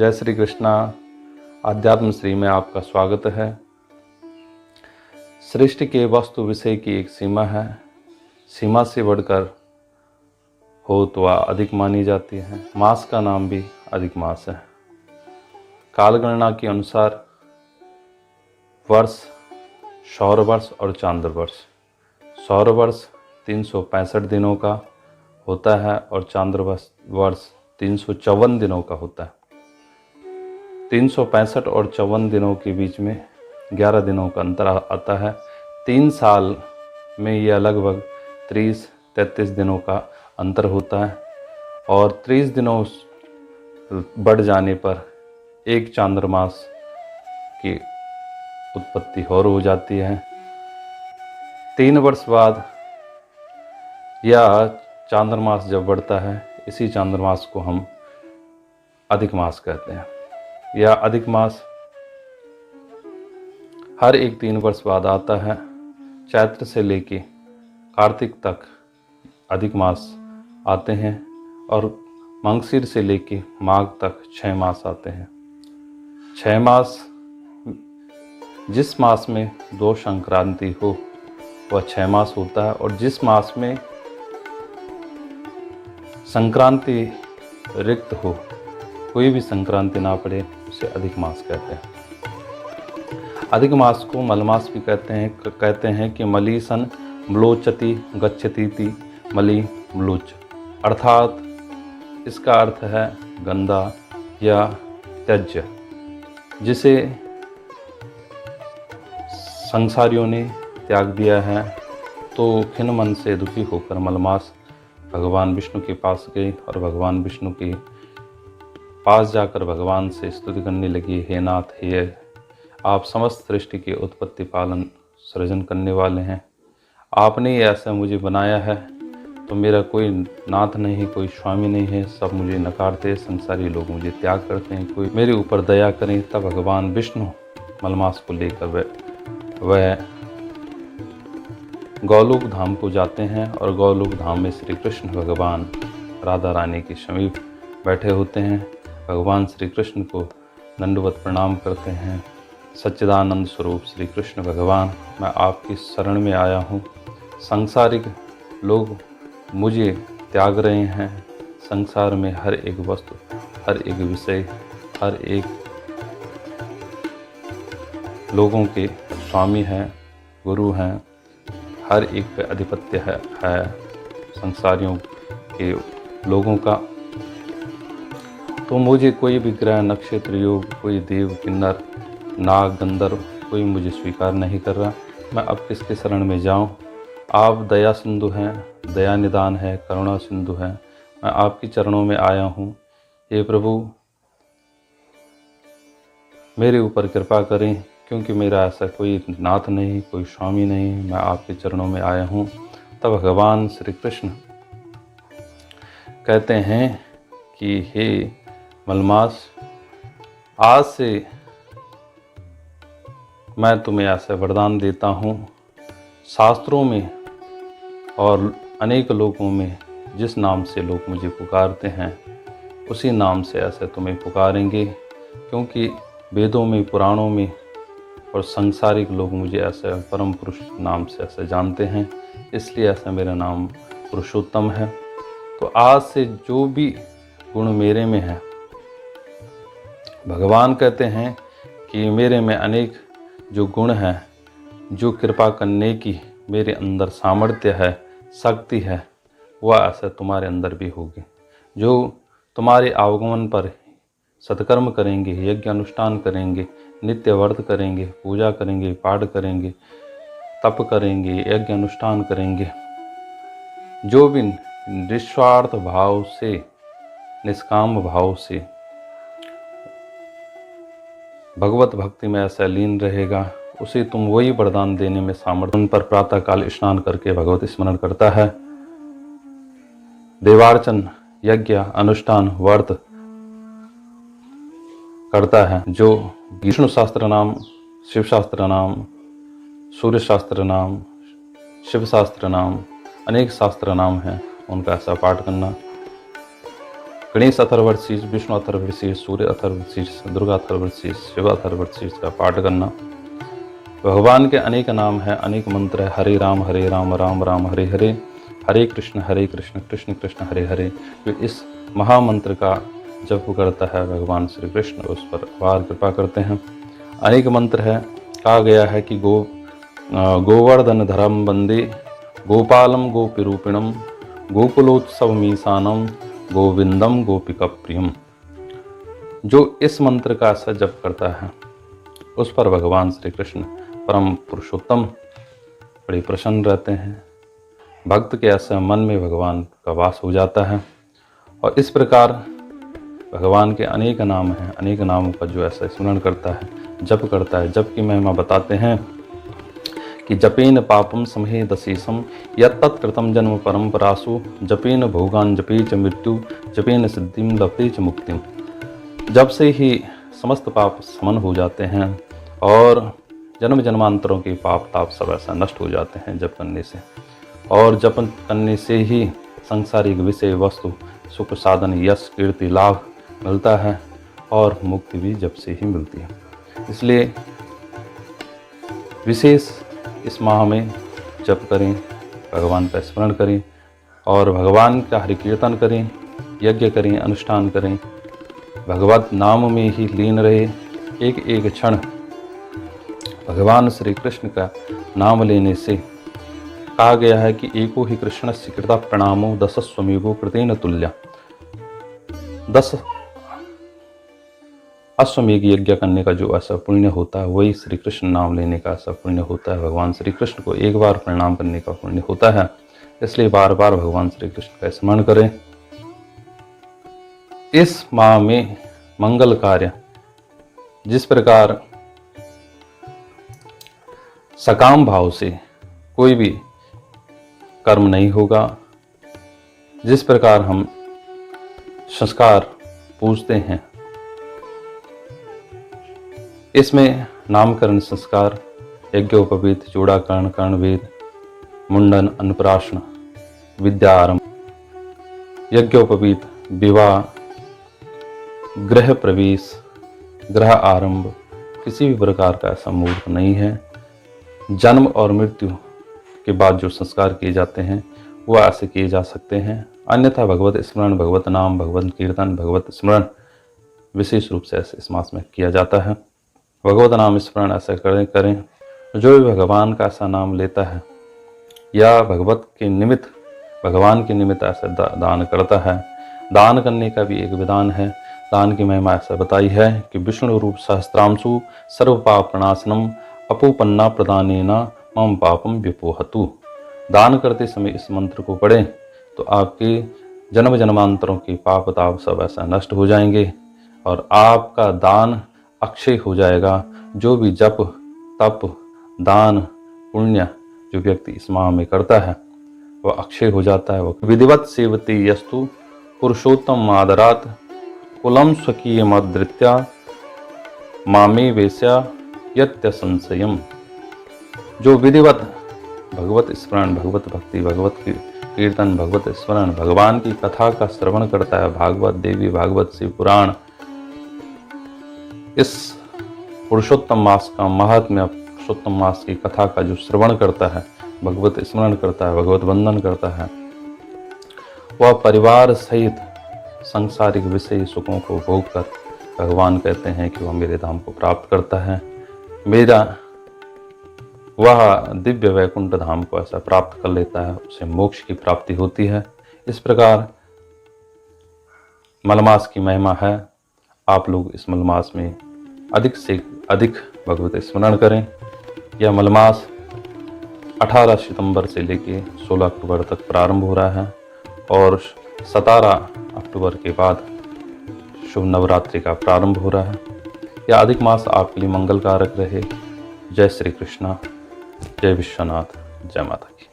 जय श्री कृष्णा। आध्यात्म श्री में आपका स्वागत है। सृष्टि के वस्तु विषय की एक सीमा है, सीमा से बढ़कर हो तो वह अधिक मानी जाती है। मास का नाम भी अधिक मास है। कालगणना के अनुसार वर्ष सौर वर्ष और चांद्र वर्ष। सौर वर्ष 365 दिनों का होता है और चांद्र वर्ष 354 दिनों का होता है। 365 और 54 दिनों के बीच में 11 दिनों का अंतर आता है। 3 साल में यह लगभग 30-33 दिनों का अंतर होता है और 30 दिनों बढ़ जाने पर एक चांद्रमास की उत्पत्ति और हो जाती है। 3 वर्ष बाद यह चांद्रमास जब बढ़ता है, इसी चांद्रमास को हम अधिक मास कहते हैं। यह अधिक मास हर एक 3 वर्ष बाद आता है। चैत्र से लेके कार्तिक तक अधिक मास आते हैं और मंगशीर से लेके माघ तक 6 मास आते हैं। 6 मास, जिस मास में 2 संक्रांति हो वह 6 मास होता है और जिस मास में संक्रांति रिक्त हो, कोई भी संक्रांति ना पड़े, उसे अधिक मास कहते हैं। अधिक मास को मलमास भी कहते हैं कि मली सन म्लोचति गच्छतीति मली म्लोच, अर्थात इसका अर्थ है गंदा या त्याज्य, जिसे संसारियों ने त्याग दिया है। तो खिन्न मन से दुखी होकर मलमास भगवान विष्णु के पास गई और भगवान विष्णु के पास जाकर भगवान से स्तुति करने लगी, हे नाथ, हे आप समस्त सृष्टि के उत्पत्ति पालन सृजन करने वाले हैं। आपने ऐसा मुझे बनाया है तो मेरा कोई नाथ नहीं, कोई स्वामी नहीं है। सब मुझे नकारते, संसारी लोग मुझे त्याग करते हैं। कोई मेरे ऊपर दया करें। तब भगवान विष्णु मलमास को लेकर वह गौलोक धाम को जाते हैं और गौलोक धाम में श्री कृष्ण भगवान राधा रानी के समीप बैठे होते हैं। भगवान श्री कृष्ण को दंडवत प्रणाम करते हैं। सच्चिदानंद स्वरूप श्री कृष्ण भगवान, मैं आपकी शरण में आया हूँ। सांसारिक लोग मुझे त्याग रहे हैं। संसार में हर एक वस्तु, हर एक विषय, हर एक लोगों के स्वामी हैं, गुरु हैं, हर एक पे आधिपत्य है संसारियों के लोगों का। तो मुझे कोई भी ग्रह, नक्षत्र, योग, कोई देव, किन्नर, नाग, गंधर्व कोई मुझे स्वीकार नहीं कर रहा। मैं अब किसके शरण में जाऊं? आप दया सिंधु हैं, दया निदान है, करुणा सिंधु हैं। मैं आपके चरणों में आया हूं। हे प्रभु, मेरे ऊपर कृपा करें, क्योंकि मेरा ऐसा कोई नाथ नहीं, कोई स्वामी नहीं। मैं आपके चरणों में आया हूँ। तब भगवान श्री कृष्ण कहते हैं कि हे मलमास, आज से मैं तुम्हें ऐसा वरदान देता हूँ। शास्त्रों में और अनेक लोगों में जिस नाम से लोग मुझे पुकारते हैं, उसी नाम से ऐसे तुम्हें पुकारेंगे, क्योंकि वेदों में, पुराणों में और सांसारिक लोग मुझे ऐसे परम पुरुष नाम से ऐसे जानते हैं, इसलिए ऐसा मेरा नाम पुरुषोत्तम है। तो आज से जो भी गुण मेरे में है, भगवान कहते हैं कि मेरे में अनेक जो गुण हैं, जो कृपा करने की मेरे अंदर सामर्थ्य है, शक्ति है, वह ऐसा तुम्हारे अंदर भी होगी। जो तुम्हारे आगमन पर सत्कर्म करेंगे, यज्ञ अनुष्ठान करेंगे, नित्य व्रत करेंगे, पूजा करेंगे, पाठ करेंगे, तप करेंगे, यज्ञ अनुष्ठान करेंगे, जो भी निस्वार्थ भाव से, निष्काम भाव से भगवत भक्ति में ऐसा लीन रहेगा, उसे तुम वही वरदान देने में सामर्थ्य। उन पर प्रातःकाल स्नान करके भगवत स्मरण करता है, देवार्चन, यज्ञ, अनुष्ठान, व्रत करता है, जो विष्णु शास्त्र नाम, शिव शास्त्र नाम, सूर्य शास्त्र नाम, शिव शास्त्र नाम, अनेक शास्त्र नाम हैं, उनका ऐसा पाठ करना। गणेश अथर्वशीष, विष्णु अथर्वशीष, सूर्य अथर्वशीष, दुर्गा अथर्वशीष, शिव अथर्वशीष का पाठ करना। भगवान के अनेक नाम हैं, अनेक मंत्र है। हरे राम राम राम हरे हरे, हरे कृष्ण कृष्ण कृष्ण हरे हरे। जो इस महामंत्र का जप करता है भगवान श्री कृष्ण उस पर अपार कृपा करते हैं। अनेक मंत्र है। कहा गया है कि गोवर्धन धरम वंदे गोपालम गोपीरूपिणम गोकुलोत्सव मीसानम गोविंदम गोपिका प्रियम। जो इस मंत्र का ऐसा जप करता है उस पर भगवान श्री कृष्ण परम पुरुषोत्तम बड़े प्रसन्न रहते हैं। भक्त के ऐसे मन में भगवान का वास हो जाता है। और इस प्रकार भगवान के अनेक नाम हैं, अनेक नामों का जो ऐसा स्मरण करता है, जप करता है। जप की महिमा बताते हैं कि जपेन पापम समहेदशीषम यत्तत्कृतं जन्म परंपरासु जपेन भोगान जपे च मृत्यु जपेन सिद्धिम लभते च मुक्तिम। जब से ही समस्त पाप समन हो जाते हैं और जन्म जन्मांतरों के पाप ताप सब ऐसा नष्ट हो जाते हैं जप करने से। और जप करने से ही सांसारिक विषय वस्तु सुख साधन यश कीर्ति लाभ मिलता है और मुक्ति भी जप से ही मिलती है। इसलिए विशेष इस माह में जप करें, भगवान का स्मरण करें और भगवान का हरि कीर्तन करें, यज्ञ करें, अनुष्ठान करें। भगवत नाम में ही लीन रहे। एक एक क्षण भगवान श्री कृष्ण का नाम लेने से कहा गया है कि एको ही कृष्ण से कृता प्रणामो दशस्वमेघो कृतेन तुल्या। 10 अश्वमेघ यज्ञ करने का जो ऐसा पुण्य होता है वही श्री कृष्ण नाम लेने का ऐसा पुण्य होता है। भगवान श्री कृष्ण को एक बार प्रणाम करने का पुण्य होता है। इसलिए बार बार भगवान श्री कृष्ण का स्मरण करें। इस माह में मंगल कार्य जिस प्रकार सकाम भाव से कोई भी कर्म नहीं होगा, जिस प्रकार हम संस्कार पूजते हैं, इसमें नामकरण संस्कार, यज्ञोपवीत, चूड़ाकरण, कर्णवेद, मुंडन, अन्नप्राशन, विद्या आरंभ, यज्ञोपवीत, विवाह, गृह प्रवेश, गृह आरंभ, किसी भी प्रकार का ऐसा मुहूर्त नहीं है। जन्म और मृत्यु के बाद जो संस्कार किए जाते हैं वो ऐसे किए जा सकते हैं। अन्यथा भगवत स्मरण, भगवत नाम, भगवत कीर्तन, भगवत स्मरण विशेष रूप से ऐसे इस मास में किया जाता है। भगवत नाम स्मरण ऐसा करें। जो भी भगवान का ऐसा नाम लेता है या भगवत के निमित्त, भगवान के निमित्त ऐसा दान करता है। दान करने का भी एक विधान है। दान की महिमा ऐसा बताई है कि विष्णु रूप सहस्त्रांशु सर्व पाप प्रणाशनम अपोपन्ना प्रदानेना मम पापम विपोहतु। दान करते समय इस मंत्र को पढ़ें तो आपके जन्म जन्मांतरों के पाप ताप सब ऐसा नष्ट हो जाएंगे और आपका दान अक्षय हो जाएगा। जो भी जप तप दान पुण्य जो व्यक्ति इस माह में करता है वह अक्षय हो जाता है। वह विधिवत सेवते यस्तु पुरुषोत्तम आदरात कुलम स्वकीय मदृत्या मामे वेश्या यत्य संशयम। जो विधिवत भगवत स्मरण, भगवत भक्ति, भगवत कीर्तन, भगवत स्मरण, भगवान की कथा का श्रवण करता है, भागवत देवी, भागवत शिव पुराण, इस पुरुषोत्तम मास का महात्म्य, पुरुषोत्तम मास की कथा का जो श्रवण करता है, भगवत स्मरण करता है, भगवत वंदन करता है, वह परिवार सहित सांसारिक विषय सुखों को भोग कर भगवान कहते हैं कि वह मेरे धाम को प्राप्त करता है। मेरा वह दिव्य वैकुंठ धाम को ऐसा प्राप्त कर लेता है, उसे मोक्ष की प्राप्ति होती है। इस प्रकार मलमास की महिमा है। आप लोग इस मलमास में अधिक से अधिक भगवत स्मरण करें। यह मलमास 18 सितंबर से लेकर 16 अक्टूबर तक प्रारंभ हो रहा है और 17 अक्टूबर के बाद शुभ नवरात्रि का प्रारंभ हो रहा है। यह अधिक मास आपके लिए मंगलकारक रहे। जय श्री कृष्णा, जय विश्वनाथ, जय माता की।